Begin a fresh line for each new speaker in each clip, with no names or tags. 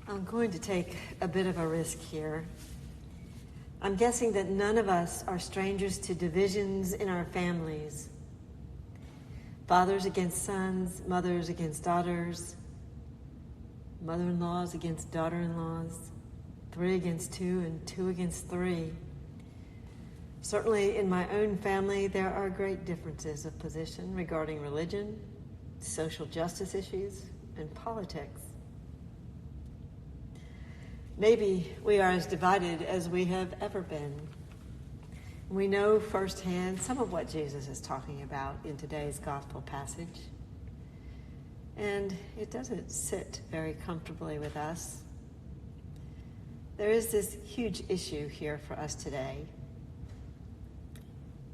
I'm going to take a bit of a risk here. I'm guessing that none of us are strangers to divisions in our families. Fathers against sons, mothers against daughters, mother-in-laws against daughter-in-laws, 3 against 2 and 2 against 3. Certainly in my own family, there are great differences of position regarding religion, social justice issues, and politics. Maybe we are as divided as we have ever been. We know firsthand some of what Jesus is talking about in today's gospel passage. And it doesn't sit very comfortably with us. There is this huge issue here for us today.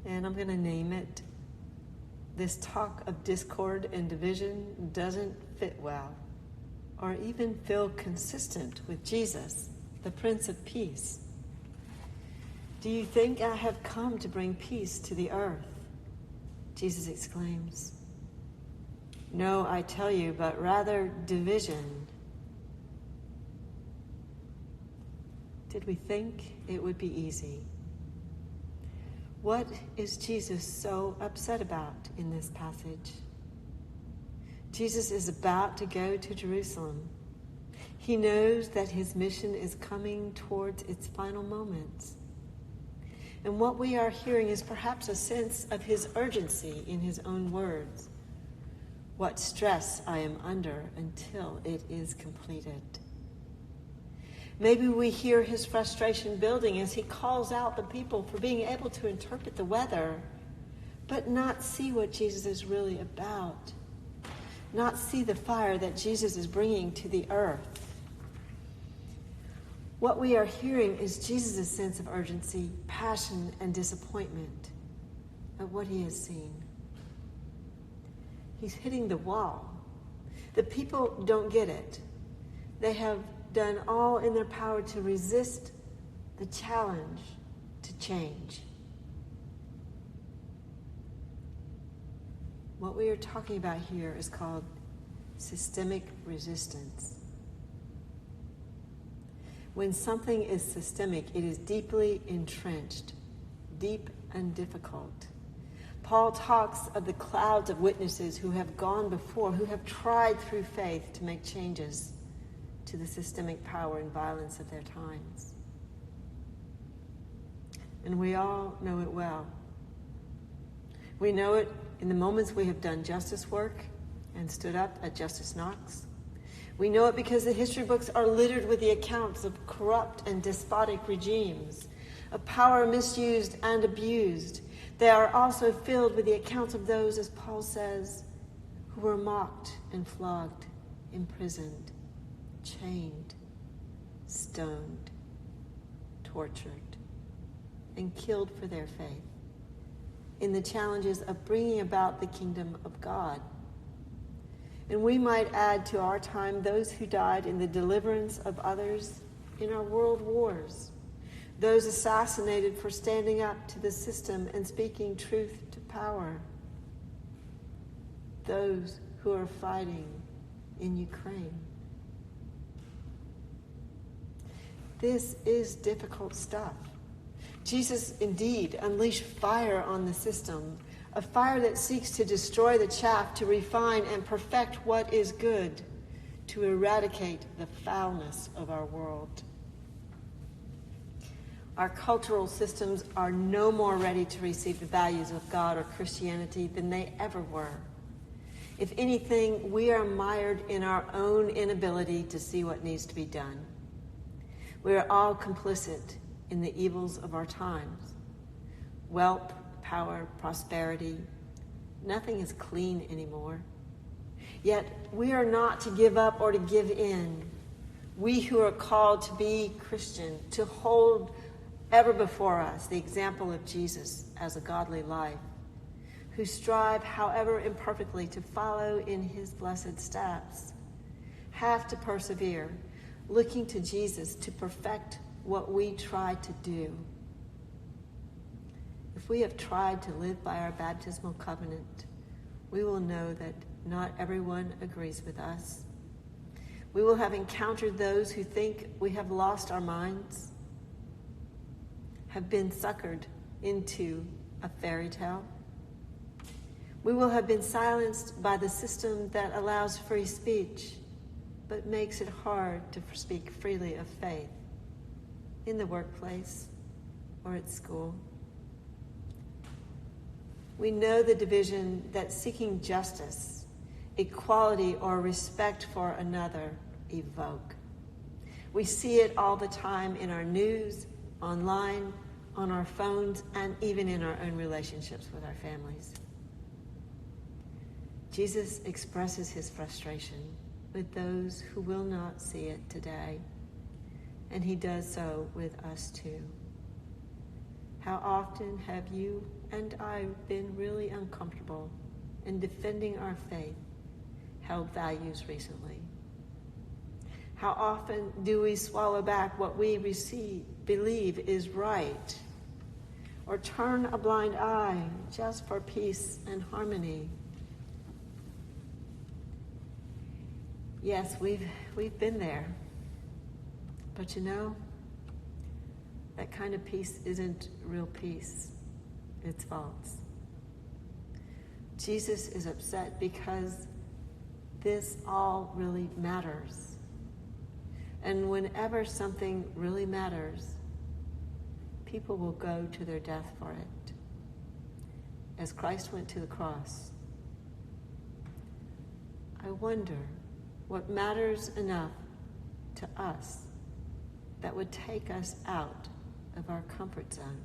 And I'm going to name it. This talk of discord and division doesn't fit well, or even feel consistent with Jesus, the Prince of Peace. Do you think I have come to bring peace to the earth? Jesus exclaims. No, I tell you, but rather division. Did we think it would be easy? What is Jesus so upset about in this passage? Jesus is about to go to Jerusalem. He knows that his mission is coming towards its final moments. And what we are hearing is perhaps a sense of his urgency in his own words. What stress I am under until it is completed. Maybe we hear his frustration building as he calls out the people for being able to interpret the weather, but not see what Jesus is really about. Not see the fire that Jesus is bringing to the earth. What we are hearing is Jesus' sense of urgency, passion, and disappointment at what he has seen. He's hitting the wall. The people don't get it. They have done all in their power to resist the challenge to change. What we are talking about here is called systemic resistance. When something is systemic, it is deeply entrenched, deep and difficult. Paul talks of the clouds of witnesses who have gone before, who have tried through faith to make changes to the systemic power and violence of their times. And we all know it well. We know it in the moments we have done justice work and stood up at Justice Knox. We know it because the history books are littered with the accounts of corrupt and despotic regimes, of power misused and abused. They are also filled with the accounts of those, as Paul says, who were mocked and flogged, imprisoned, chained, stoned, tortured, and killed for their faith in the challenges of bringing about the kingdom of God. And we might add to our time those who died in the deliverance of others in our world wars, those assassinated for standing up to the system and speaking truth to power, those who are fighting in Ukraine. This is difficult stuff. Jesus indeed unleashed fire on the system, a fire that seeks to destroy the chaff, to refine and perfect what is good, to eradicate the foulness of our world. Our cultural systems are no more ready to receive the values of God or Christianity than they ever were. If anything, we are mired in our own inability to see what needs to be done. We are all complicit in the evils of our times. Wealth, power, prosperity, nothing is clean anymore. Yet we are not to give up or to give in. We who are called to be Christian, to hold ever before us the example of Jesus as a godly life, who strive, however imperfectly, to follow in his blessed steps, have to persevere, looking to Jesus to perfect what we try to do. If we have tried to live by our baptismal covenant, we will know that not everyone agrees with us. We will have encountered those who think we have lost our minds, have been suckered into a fairy tale. We will have been silenced by the system that allows free speech, but makes it hard to speak freely of faith in the workplace or at school. We know the division that seeking justice, equality, or respect for another evoke. We see it all the time in our news, online, on our phones, and even in our own relationships with our families. Jesus expresses his frustration with those who will not see it today, and he does so with us too. How often have you and I been really uncomfortable in defending our faith, held values recently? How often do we swallow back what we believe is right, or turn a blind eye just for peace and harmony? Yes, we've been there. But you know, that kind of peace isn't real peace. It's false. Jesus is upset because this all really matters. And whenever something really matters, people will go to their death for it. As Christ went to the cross, I wonder what matters enough to us that would take us out of our comfort zone.